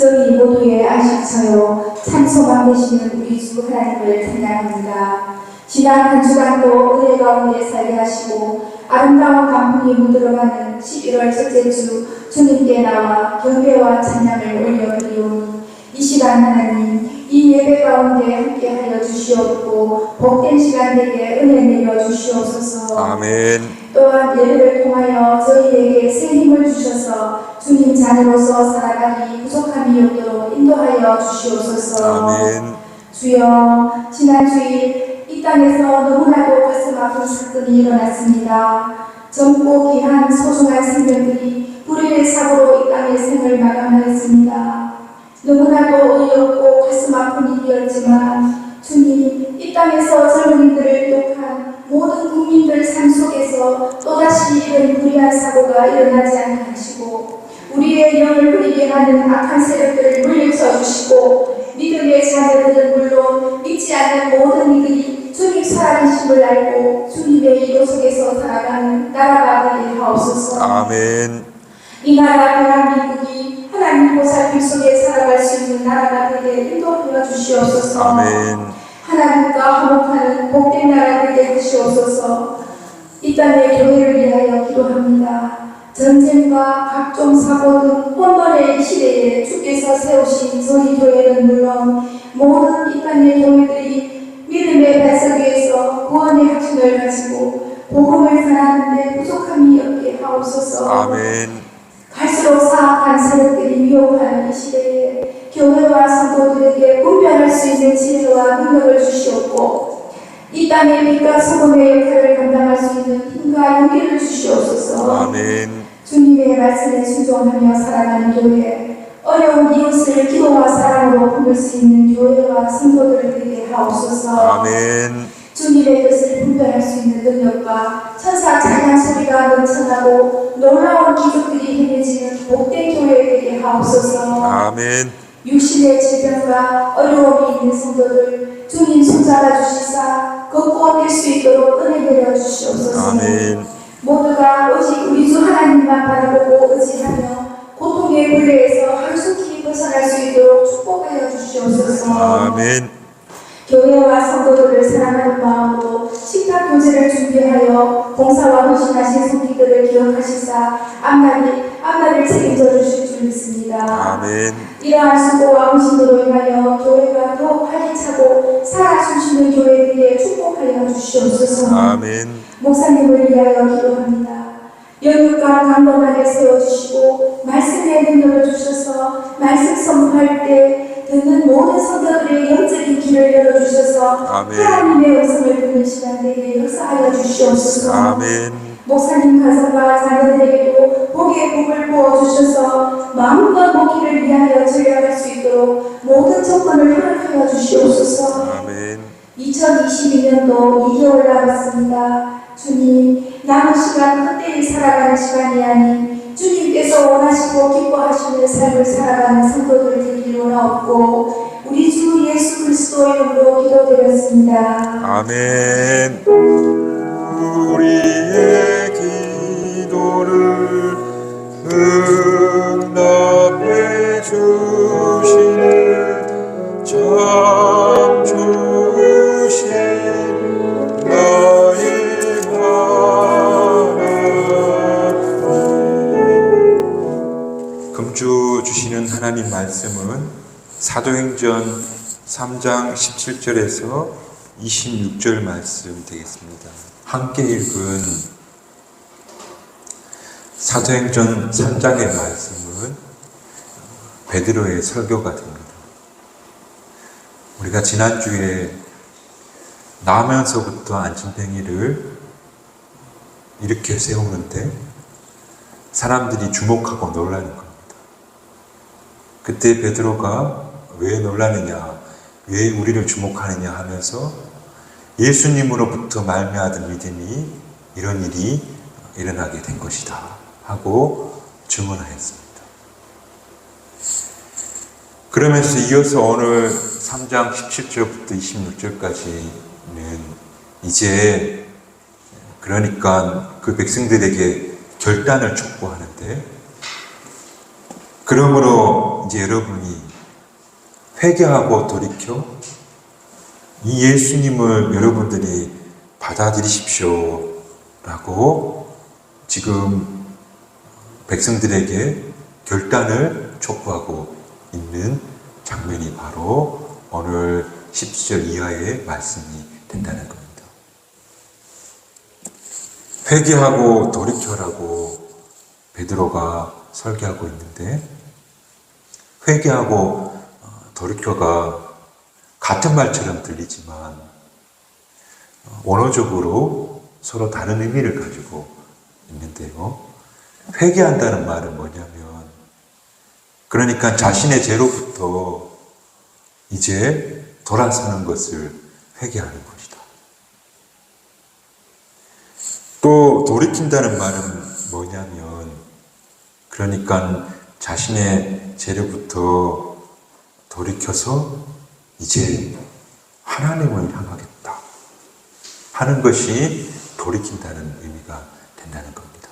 저희 모두의 안식처요 참 소망 되시는 우리 주 하나님을 찬양합니다. 지난 한 주간도 은혜 가운데 살게 하시고 아름다운 강풍이 물들어가는 11월 첫째 주 주님께 나와 경배와 찬양을 올려드리오니 이 시간 하나님 이 예배 가운데 함께하여 주시옵고 복된 시간 되게 은혜 내려 주시옵소서. 아멘. 또한 예배를 통하여 저희에게 새 힘을 주셔서 주님 자녀로서 살아가기 부족함이 없도록 인도하여 주시옵소서. 아멘. 주여, 지난 주일 이 땅에서 너무나도 가슴 아픈 사건이 일어났습니다. 젊고 귀한 소중한 생명들이 불의의 사고로 이 땅의 생을 마감하였습니다. 너무나도 어이없고 가슴 아픈 일이었지만 주님, 이 땅에서 젊은이들을 비롯한 모든 국민들 삶 속에서 또다시 이런 불의한 사고가 일어나지 않게 하시고 우리의 영을 흐리게 하는 악한 세력들을 물리쳐 주시고 믿음의 자녀들은 물론 믿지 않는 모든 이들이 주님 살아계심을 알고 주님의 이도 속에서 살아가는 나라가 되게 하옵소서. 아멘. 이 나라 대한민국이 하나님 보살핌 속에 살아갈 수 있는 나라가 되게 인도하여 주시옵소서. 아멘. 하나님과 화목하는 복된 나라 되게 하시옵소서. 이 땅의 교회를 위하여 기도합니다. 전쟁과 각종 사고 등 혼돈의 시대에 주께서 세우신 저희 교회는 물론 모든 이 땅의 교회들이 믿음의 발석 위에서 구원의 확신을 가지고 복음을 전하는데 부족함이 없게 하옵소서. 아멘. 갈수록 사악한 세력들이 미혹하는 이 시대에 교회와 성도들에게 분별할 수 있는 지혜와 능력을 주시옵고 이 땅의 빛과 소금의 역할을 감당할 수 있는 힘과 용기를 주시옵소서. 아멘. 주님의 말씀에 순종하며 살아가는 교회, 어려운 이웃을 기도와 사랑으로 품을 수 있는 교회와 성도들을 되게 하옵소서. 아멘. 주님의 뜻을 분별할 수 있는 능력과 천사 찬양 소리가 넘쳐나고 놀라운 기적들이 행해지는 복된 교회 되게 하옵소서. 아멘. 육신의 질병과 어려움이 있는 성도들 주님 손잡아 주시사 걷고 뛸 수 있도록 은혜 내려 주시옵소서. 아멘. 모두가 오직 우리 주 하나님만 바라보고 의지하며 고통의 굴레에서 하루속히 벗어날 수 있도록 축복하여 주시옵소서. 아멘. 교회와 성도들을 사랑하는 마음으로 식탁 교제를 준비하여 봉사와 헌신하신 성도들을 기억하시사 앞날을 책임져 주실 줄 믿습니다. 아멘. 이러한 수고와 헌신으로 인하여 교회가 더욱 활기차고 살아 숨쉬는 교회들에게 축복하여 주시옵소서. 아멘. 목사님을 위하여 기도합니다. 영육과 강건하게 세워주시고 말씀의 능력을 주셔서 말씀 선포할 때 듣는 모든 성도들의 영적인 길을 열어주셔서 아멘. 하나님의 음성을 듣는 시간 되게 역사하여 주시옵소서. 아멘. 목사님 가정과 자녀들에게도 복의 복을 부어주셔서 마음과 목기를 위하여 전략할 수 있도록 모든 조건을 허락하여 주시옵소서. 아멘. 2022년도 2개월 남았습니다. 주님, 남은 시간 헛되이 살아가는 시간이 아닌 주님께서 원하시고 기뻐하시는 삶을 살아가는 성도들 되기를 원하옵고 우리 주 예수 그리스도의 이름으로 기도드렸습니다. 아멘. 우리의 기도를 응답해 주시는 참 좋으신 나의 하나님. 금주 주시는 하나님 말씀은 사도행전 3장 17절에서 26절 말씀 되겠습니다. 함께 읽은 사도행전 3장의 말씀은 베드로의 설교가 됩니다. 우리가 지난주에 나면서부터 안진뱅이를 이렇게 세우는데 사람들이 주목하고 놀라는 겁니다. 그때 베드로가 왜 놀라느냐, 왜 우리를 주목하느냐 하면서 예수님으로부터 말미암은 믿음이 이런 일이 일어나게 된 것이다 하고 증언하였습니다. 그러면서 이어서 오늘 3장 17절부터 26절까지는 이제 그러니까 그 백성들에게 결단을 촉구하는데 그러므로 이제 여러분이 회개하고 돌이켜 이 예수님을 여러분들이 받아들이십시오 라고 지금 백성들에게 결단을 촉구하고 있는 장면이 바로 오늘 10절 이하의 말씀이 된다는 겁니다. 회개하고 돌이켜라고 베드로가 설교하고 있는데, 회개하고 돌이켜가 같은 말처럼 들리지만 원어적으로 서로 다른 의미를 가지고 있는데요. 회개한다는 말은 뭐냐면, 그러니까 자신의 죄로부터 이제 돌아서는 것을 회개하는 것이다. 또 돌이킨다는 말은 뭐냐면, 그러니까 자신의 죄로부터 돌이켜서 이제 하나님을 향하겠다 하는 것이 돌이킨다는 의미가 된다는 겁니다.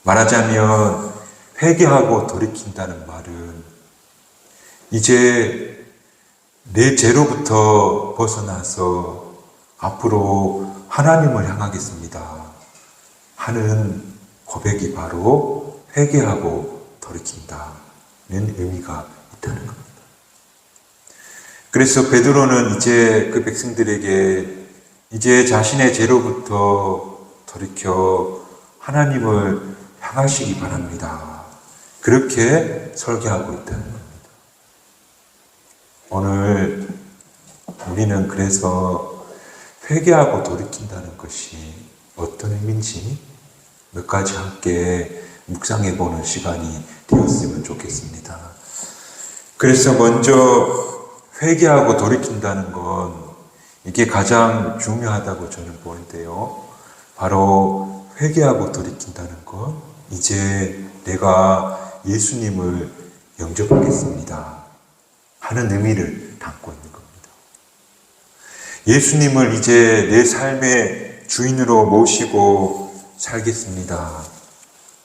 말하자면 회개하고 돌이킨다는 말은 이제 내 죄로부터 벗어나서 앞으로 하나님을 향하겠습니다 하는 고백이 바로 회개하고 돌이킨다는 의미가 있다는 겁니다. 그래서 베드로는 이제 그 백성들에게 이제 자신의 죄로부터 돌이켜 하나님을 향하시기 바랍니다. 그렇게 설교하고 있다는 겁니다. 오늘 우리는 그래서 회개하고 돌이킨다는 것이 어떤 의미인지 몇 가지 함께 묵상해 보는 시간이 되었으면 좋겠습니다. 그래서 먼저 회개하고 돌이킨다는 건 이게 가장 중요하다고 저는 보는데요. 바로 회개하고 돌이킨다는 건 이제 내가 예수님을 영접하겠습니다 하는 의미를 담고 있는 겁니다. 예수님을 이제 내 삶의 주인으로 모시고 살겠습니다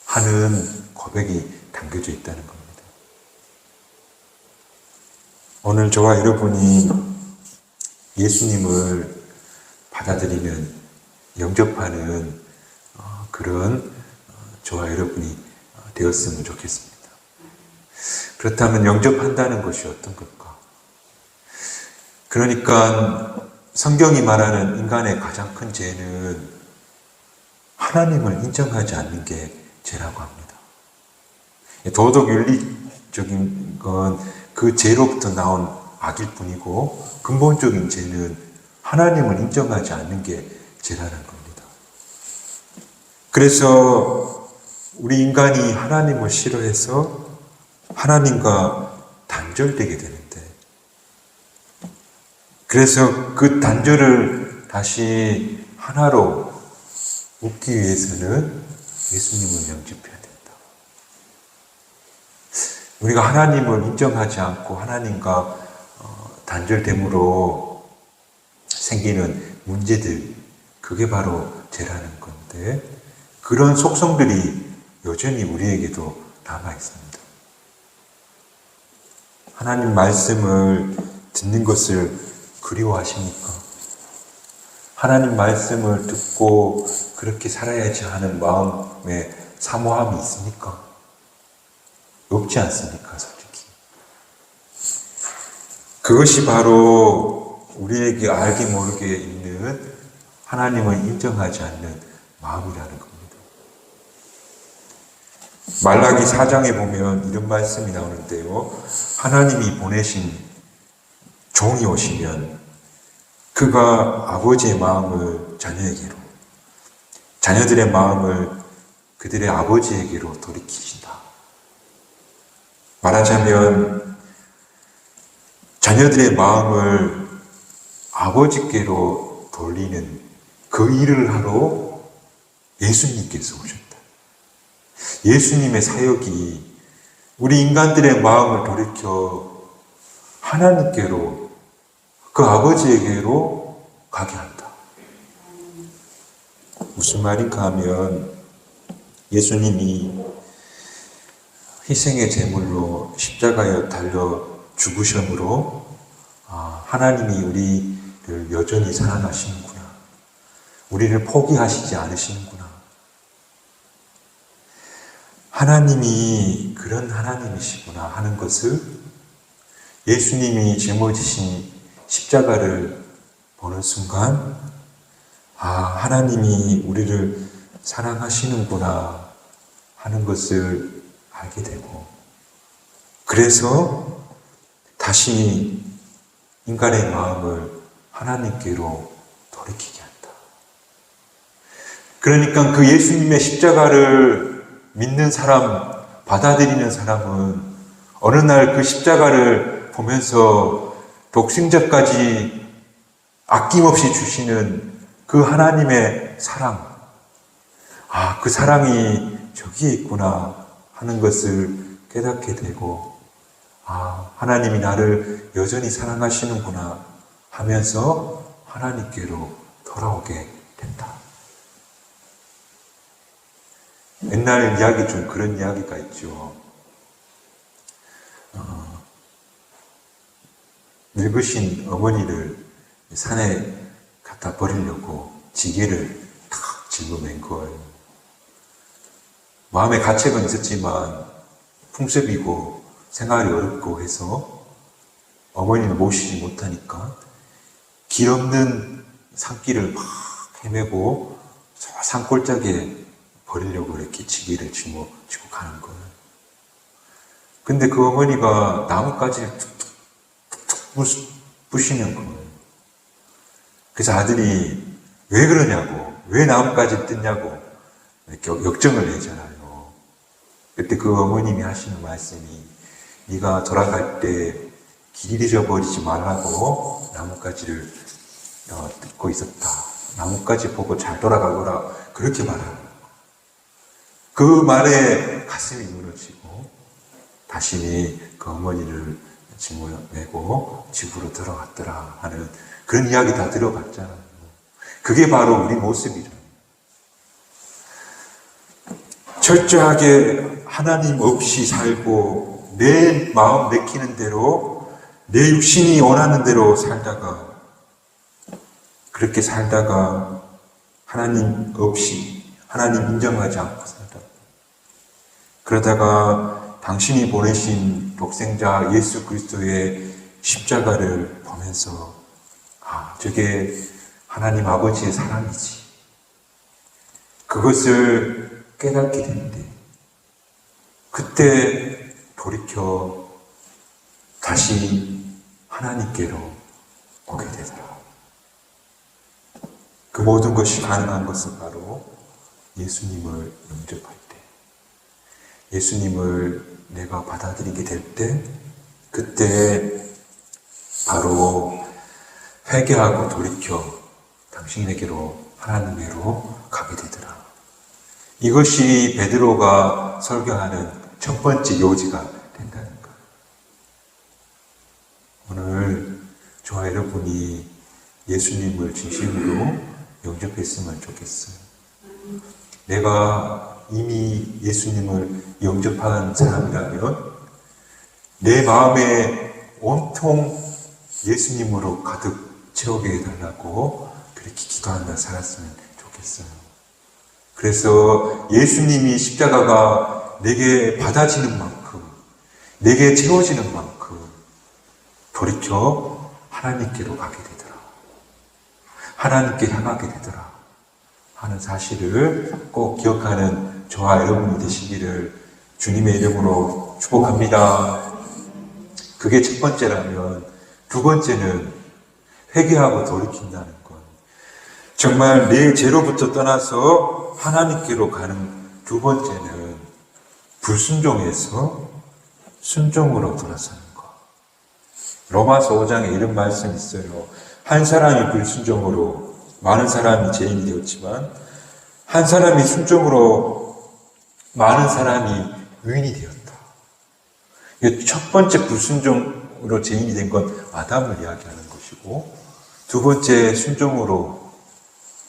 하는 고백이 담겨져 있다는 겁니다. 오늘 저와 여러분이 예수님을 받아들이는, 영접하는 그런 저와 여러분이 되었으면 좋겠습니다. 그렇다면 영접한다는 것이 어떤 걸까? 그러니까 성경이 말하는 인간의 가장 큰 죄는 하나님을 인정하지 않는 게 죄라고 합니다. 도덕 윤리적인 건 그 죄로부터 나온 악일 뿐이고, 근본적인 죄는 하나님을 인정하지 않는 게 죄라는 겁니다. 그래서 우리 인간이 하나님을 싫어해서 하나님과 단절되게 되는데, 그래서 그 단절을 다시 하나로 묶기 위해서는 예수님을 영접해야 된다. 우리가 하나님을 인정하지 않고 하나님과 단절됨으로 생기는 문제들, 그게 바로 죄라는 건데, 그런 속성들이 여전히 우리에게도 남아 있습니다. 하나님 말씀을 듣는 것을 그리워하십니까? 하나님 말씀을 듣고 그렇게 살아야지 하는 마음에 사모함이 있습니까? 없지 않습니까, 솔직히? 그것이 바로 우리에게 알게 모르게 있는 하나님을 인정하지 않는 마음이라는 겁니다. 말라기 4장에 보면 이런 말씀이 나오는데요. 하나님이 보내신 종이 오시면 그가 아버지의 마음을 자녀에게로, 자녀들의 마음을 그들의 아버지에게로 돌이키신다. 말하자면 자녀들의 마음을 아버지께로 돌리는 그 일을 하러 예수님께서 오셨다. 예수님의 사역이 우리 인간들의 마음을 돌이켜 하나님께로, 그 아버지에게로 가게 한다. 무슨 말인가 하면 예수님이 희생의 제물로 십자가에 달려 죽으심으로 하나님이 우리를 여전히 사랑하시는구나. 우리를 포기하시지 않으시는구나. 하나님이 그런 하나님이시구나 하는 것을 예수님이 짊어지신 십자가를 보는 순간 하나님이 우리를 사랑하시는구나 하는 것을 알게 되고, 그래서 다시 인간의 마음을 하나님께로 돌이키게 한다. 그러니까 그 예수님의 십자가를 믿는 사람, 받아들이는 사람은 어느 날 그 십자가를 보면서 독생자까지 아낌없이 주시는 그 하나님의 사랑, 그 사랑이 저기에 있구나 하는 것을 깨닫게 되고, 하나님이 나를 여전히 사랑하시는구나 하면서 하나님께로 돌아오게 된다. 옛날 이야기 중 그런 이야기가 있죠. 늙으신 어머니를 산에 갖다 버리려고 지게를 탁 짊어맨 거예요. 마음의 가책은 있었지만 풍습이고 생활이 어렵고 해서 어머니를 모시지 못하니까 길 없는 산길을 막 헤매고 저 산골짜기에 버리려고 이렇게 지게를 지고 가는 거예요. 근데 그 어머니가 나뭇가지를 툭툭툭 부시는 거예요. 그래서 아들이 왜 그러냐고, 왜 나뭇가지를 뜯냐고 역정을 내잖아요. 그때 그 어머님이 하시는 말씀이, 네가 돌아갈 때 길 잃어버리지 말라고 나뭇가지를 뜯고 있었다. 나뭇가지 보고 잘 돌아가거라. 그렇게 말하는 거예요. 그 말에 가슴이 무너지고 다시 그 어머니를 짊어매고 집으로 들어갔더라 하는 그런 이야기 다 들어봤잖아요. 그게 바로 우리 모습이죠. 철저하게 하나님 없이 살고 내 마음 내키는 대로, 내 육신이 원하는 대로 살다가, 그렇게 살다가 하나님 없이, 하나님 인정하지 않고 살다가, 그러다가 당신이 보내신 독생자 예수 그리스도의 십자가를 보면서 저게 하나님 아버지의 사랑이지, 그것을 깨닫게 되는데, 그때 돌이켜 다시 하나님께로 오게 되더라. 그 모든 것이 가능한 것은 바로 예수님을 영접할 때, 예수님을 내가 받아들이게 될 때, 그때 바로 회개하고 돌이켜 당신에게로, 하나님께로 가게 되더라. 이것이 베드로가 설교하는 첫 번째 요지가 된다는 것. 오늘 저와 여러분이 예수님을 진심으로 영접했으면 좋겠어요. 내가 이미 예수님을 영접한 사람이라면 내 마음에 온통 예수님으로 가득 채우게 해달라고 그렇게 기도하며 살았으면 좋겠어요. 그래서 예수님이 십자가가 내게 받아지는 만큼, 내게 채워지는 만큼 돌이켜 하나님께로 가게 되더라, 하나님께 향하게 되더라 하는 사실을 꼭 기억하는 저와 여러분이 되시기를 주님의 이름으로 축복합니다. 그게 첫 번째라면, 두 번째는 회개하고 돌이킨다는 것. 정말 내 죄로부터 떠나서 하나님께로 가는 두 번째는 불순종에서 순종으로 돌아서는 것. 로마서 5장에 이런 말씀이 있어요. 한 사람이 불순종으로 많은 사람이 죄인이 되었지만 한 사람이 순종으로 많은 사람이 의인이 되었다. 첫 번째 불순종으로 죄인이 된 건 아담을 이야기하는 것이고, 두 번째 순종으로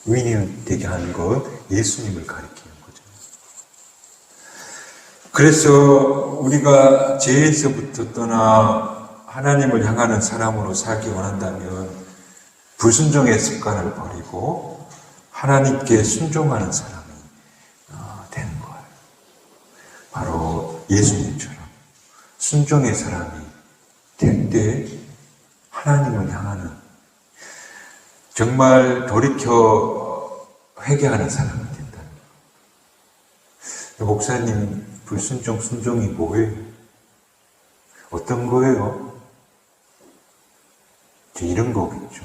의인이 되게 하는 건 예수님을 가리키는 거죠. 그래서 우리가 죄에서부터 떠나 하나님을 향하는 사람으로 살기 원한다면 불순종의 습관을 버리고 하나님께 순종하는 사람이 되는 거예요. 바로 예수님처럼 순종의 사람이 될 때 하나님을 향하는 정말 돌이켜 회개하는 사람이 된다는 거예요. 목사님, 불순종, 순종이 뭐예요? 어떤 거예요? 이런 거겠죠.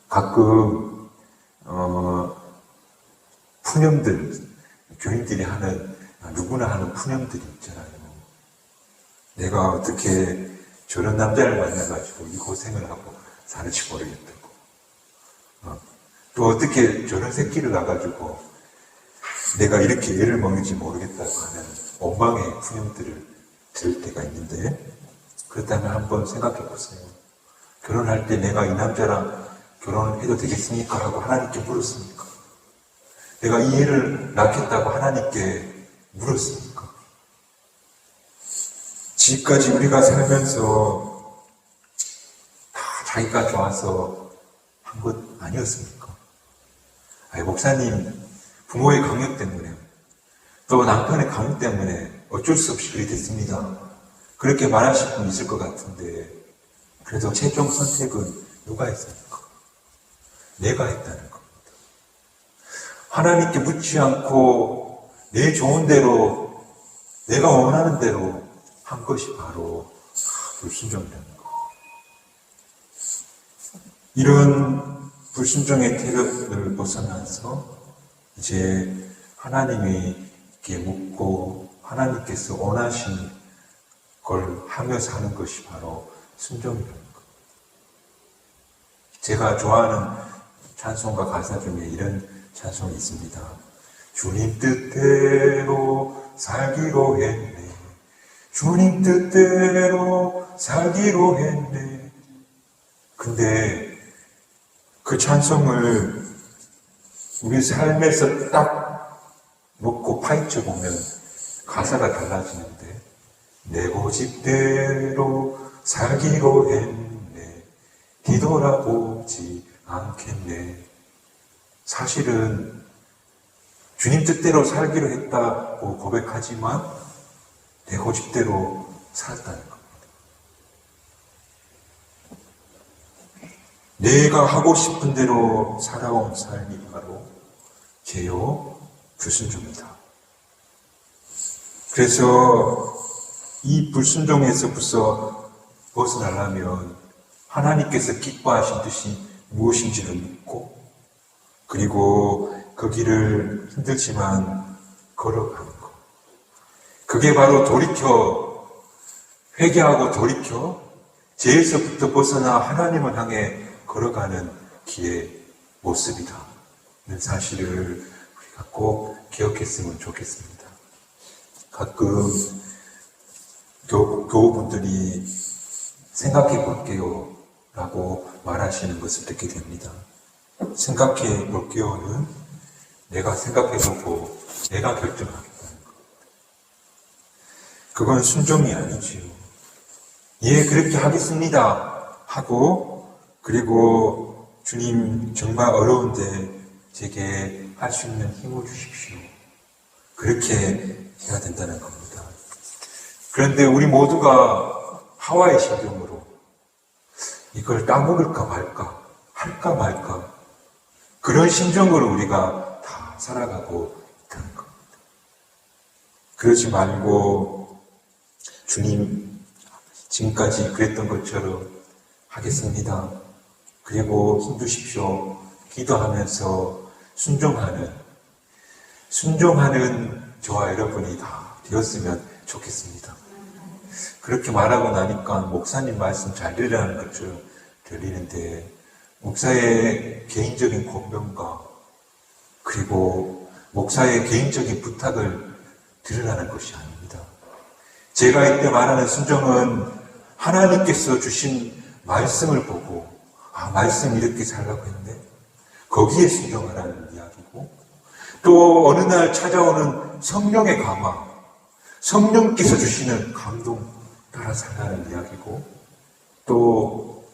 가끔 푸념들, 교인들이 하는, 누구나 하는 푸념들이 있잖아요. 내가 어떻게 저런 남자를 만나가지고 이 고생을 하고 사는지 모르겠다고. 또 어떻게 저런 새끼를 낳아가지고 내가 이렇게 애를 먹는지 모르겠다고 하는 원망의 푸념들을 들을 때가 있는데, 그렇다면 한번 생각해 보세요. 결혼할 때 내가 이 남자랑 결혼을 해도 되겠습니까? 하고 하나님께 물었습니까? 내가 이 애를 낳겠다고 하나님께 물었습니까? 지금까지 우리가 살면서 다 자기가 좋아서 한 것 아니었습니까? 아니, 목사님, 부모의 강요 때문에, 또 남편의 강요 때문에 어쩔 수 없이 그렇게 됐습니다. 그렇게 말하실 분 있을 것 같은데, 그래도 최종 선택은 누가 했습니까? 내가 했다는 겁니다. 하나님께 묻지 않고 내 좋은 대로, 내가 원하는 대로 한 것이 바로 불순종이라는 거. 이런 불순종의 태력을 벗어나서 이제 하나님이 이렇게 묻고 하나님께서 원하신 걸 하며 사는 것이 바로 순종이라는 거. 제가 좋아하는 찬송가 가사 중에 이런 찬송이 있습니다. 주님 뜻대로 살기로 했네. 주님 뜻대로 살기로 했네. 근데 그 찬송을 우리 삶에서 딱 놓고 파헤쳐 보면 가사가 달라지는데, 내 고집대로 살기로 했네. 뒤돌아보지 않겠네. 사실은 주님 뜻대로 살기로 했다고 고백하지만 내 고집대로 살았다는 겁니다. 내가 하고 싶은 대로 살아온 삶이 바로 죄요 불순종이다. 그래서 이 불순종에서부터 벗어나려면 하나님께서 기뻐하신 뜻이 무엇인지를 묻고, 그리고 그 길을 힘들지만 걸어가는 것. 그게 바로 돌이켜 회개하고 돌이켜 죄에서부터 벗어나 하나님을 향해 걸어가는 길의 모습이다는 사실을 우리가 꼭 기억했으면 좋겠습니다. 가끔 교우분들이 생각해 볼게요 라고 말하시는 것을 듣게 됩니다. 생각해 볼게요는 내가 생각해보고 내가 결정하겠다는 것. 그건 순종이 아니지요. 예, 그렇게 하겠습니다 하고, 그리고 주님 정말 어려운데 제게 할 수 있는 힘을 주십시오. 그렇게 해야 된다는 겁니다. 그런데 우리 모두가 하와의 심정으로 이걸 따먹을까 말까, 할까 말까, 그런 심정으로 우리가 다 살아가고 있다는 겁니다. 그러지 말고 주님 지금까지 그랬던 것처럼 하겠습니다. 그리고 힘주십시오. 기도하면서 순종하는 저와 여러분이 다 되었으면 좋겠습니다. 그렇게 말하고 나니까 목사님 말씀 잘 들으라는 것처럼 들리는데, 목사의 개인적인 권면과 그리고 목사의 개인적인 부탁을 들으라는 것이 아닙니다. 제가 이때 말하는 순종은 하나님께서 주신 말씀을 보고, 말씀 이렇게 살라고 했네, 거기에 순종하라는 이야기고, 또 어느 날 찾아오는 성령의 감화, 성령께서 주시는 감동 따라 살라는 이야기고, 또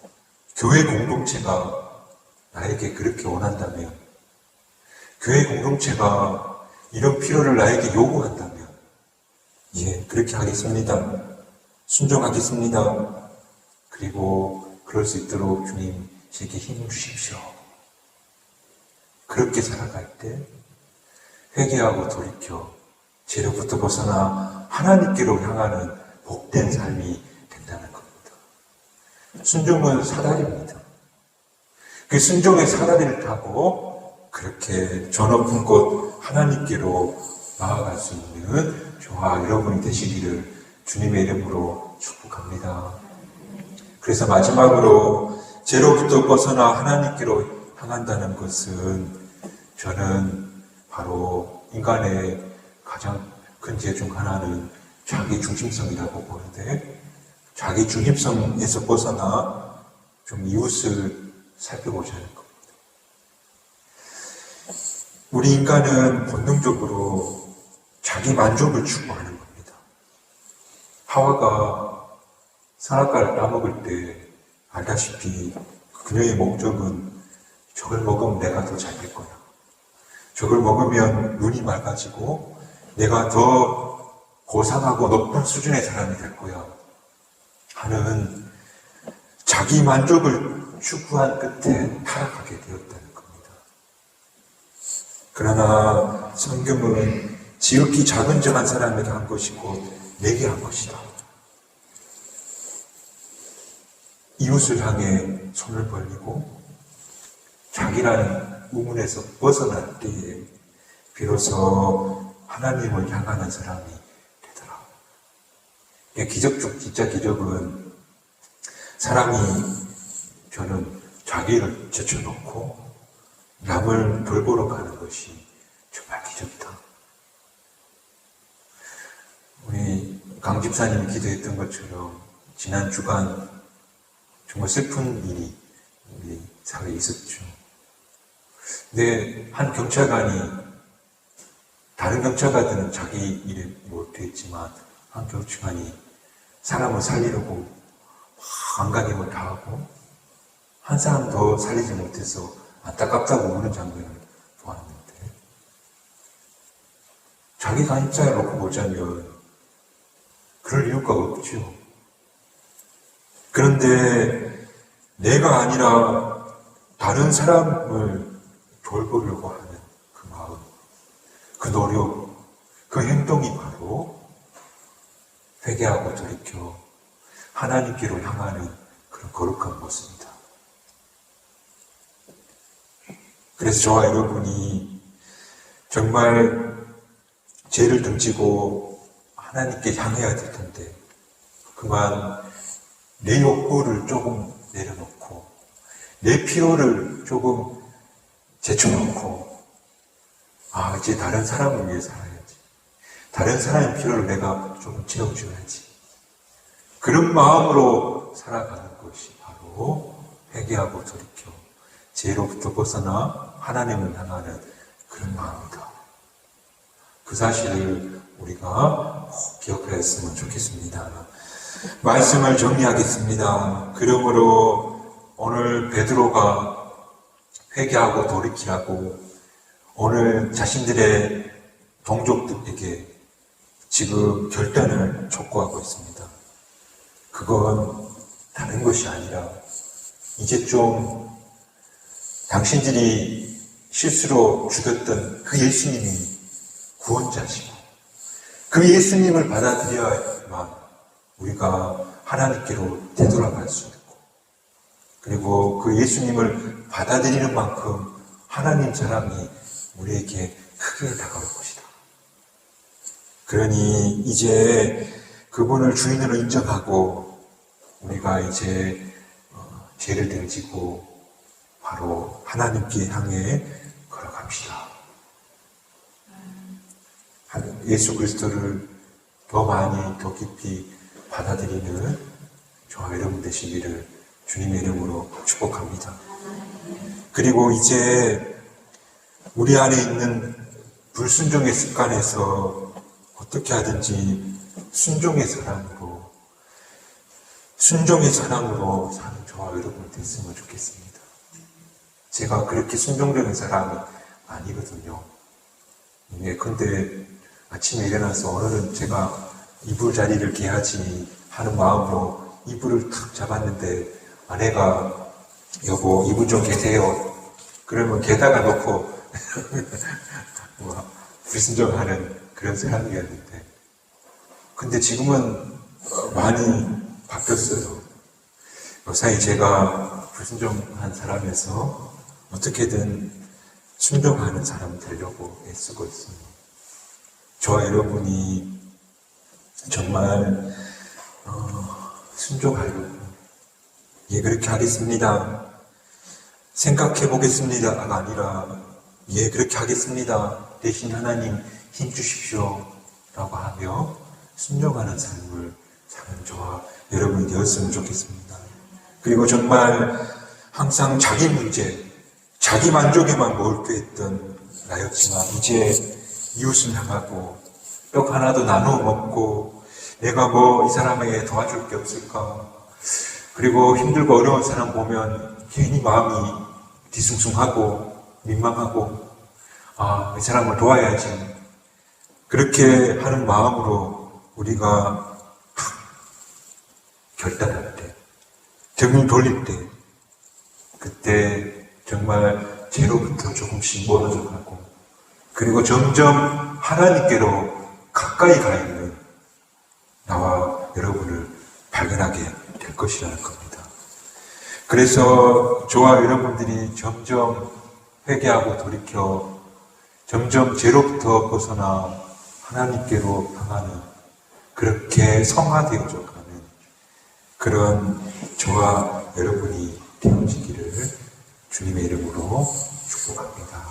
교회 공동체가 나에게 그렇게 원한다면, 교회 공동체가 이런 필요를 나에게 요구한다면, 예, 그렇게 하겠습니다. 순종하겠습니다. 그리고 그럴 수 있도록 주님 제게 힘을 주십시오. 그렇게 살아갈 때 회개하고 돌이켜 죄로부터 벗어나 하나님께로 향하는 복된 삶이 된다는 겁니다. 순종은 사다리입니다. 그 순종의 사다리를 타고 그렇게 저 높은 곳 하나님께로 나아갈 수 있는 저와 여러분이 되시기를 주님의 이름으로 축복합니다. 그래서 마지막으로 죄로부터 벗어나 하나님께로 향한다는 것은 저는 바로 인간의 가장 큰 죄 중 하나는 자기 중심성이라고 보는데, 자기 중심성에서 벗어나 좀 이웃을 살펴보자 하는 겁니다. 우리 인간은 본능적으로 자기 만족을 추구하는 겁니다. 하와가 선악과를 따먹을 때 알다시피 그녀의 목적은 저걸 먹으면 내가 더 잘 될 거야. 저걸 먹으면 눈이 맑아지고 내가 더 고상하고 높은 수준의 사람이 될 거야 하는 자기 만족을 추구한 끝에 타락하게 되었다는 겁니다. 그러나 성경은 지극히 작은 점 한 사람에게 한 것이고 내게 한 것이다. 이웃을 향해 손을 벌리고 자기라는 우문에서 벗어날 때에 비로소 하나님을 향하는 사람이 되더라. 기적 중 진짜 기적은 사람이 저는 자기를 제쳐놓고 남을 돌보러 가는 것이 정말 기적이다. 우리 강 집사님이 기도했던 것처럼 지난 주간 정말 슬픈 일이 우리 사회에 있었죠. 근데 한 경찰관이 다른 경찰관들은 자기 일에 몰두했지만 한 경찰관이 사람을 살리려고 안간힘을 다하고 한 사람 더 살리지 못해서 안타깝다고 우는 장면을 보았는데, 자기가 입장에 놓고 보자면 그럴 이유가 없죠. 그런데 내가 아니라 다른 사람을 돌보려고 하는 그 마음, 그 노력, 그 행동이 바로 회개하고 돌이켜 하나님께로 향하는 그런 거룩한 모습입니다. 그래서 저와 여러분이 정말 죄를 등지고 하나님께 향해야 될 텐데, 그만 내 욕구를 조금 내려놓고 내 필요를 조금 제쳐놓고, 이제 다른 사람을 위해 살아야지, 다른 사람의 필요를 내가 조금 채워줘야지, 그런 마음으로 살아가는 것이 바로 회개하고 돌이켜 죄로부터 벗어나 하나님을 향하는 그런 마음이다. 그 사실을 우리가 꼭 기억하였으면 좋겠습니다. 말씀을 정리하겠습니다. 그러므로 오늘 베드로가 회개하고 돌이키라고 오늘 자신들의 동족들에게 지금 결단을 촉구하고 있습니다. 그건 다른 것이 아니라 이제 좀 당신들이 실수로 죽였던 그 예수님이 구원자시고 그 예수님을 받아들여야만 우리가 하나님께로 되돌아갈 수 있고, 그리고 그 예수님을 받아들이는 만큼 하나님 사랑이 우리에게 크게 다가올 것이다. 그러니 이제 그분을 주인으로 인정하고 우리가 이제 죄를 등지고 바로 하나님께 향해 걸어갑시다. 예수 그리스도를 더 많이 더 깊이 받아들이는 저와 여러분 되시기를 주님의 이름으로 축복합니다. 그리고 이제 우리 안에 있는 불순종의 습관에서 어떻게 하든지 순종의 사랑으로 사는 저와 여러분 됐으면 좋겠습니다. 제가 그렇게 순종적인 사람이 아니거든요. 근데 아침에 일어나서 오늘은 제가 이불 자리를 개하지 하는 마음으로 이불을 탁 잡았는데 아내가 여보 이불 좀 개세요. 그러면 개다가 놓고 불순종하는 그런 사람이었는데 근데 지금은 많이 바뀌었어요. 요사이 제가 불순종한 사람에서 어떻게든 순종하는 사람 되려고 애쓰고 있습니다. 저와 여러분이 정말 순종하려고 예 그렇게 하겠습니다. 생각해 보겠습니다가 아니라 예 그렇게 하겠습니다. 대신 하나님 힘 주십시오 라고 하며 순종하는 삶을 사는 저와 여러분이 되었으면 좋겠습니다. 그리고 정말 항상 자기 문제, 자기 만족에만 몰두했던 나였지만 이제 이웃을 향하고 떡 하나도 나누어 먹고 내가 뭐 이 사람에게 도와줄 게 없을까? 그리고 힘들고 어려운 사람 보면 괜히 마음이 뒤숭숭하고 민망하고 이 사람을 도와야지. 그렇게 하는 마음으로 우리가 결단할 때, 등을 돌릴 때, 그때 정말 죄로부터 조금씩 멀어져 가고, 그리고 점점 하나님께로 가까이 가 있는 나와 여러분을 발견하게 될 것이라는 겁니다. 그래서 저와 여러분들이 점점 회개하고 돌이켜 점점 죄로부터 벗어나 하나님께로 향하는 그렇게 성화되어져 가는 그런 저와 여러분이 되어지기를 주님의 이름으로 축복합니다.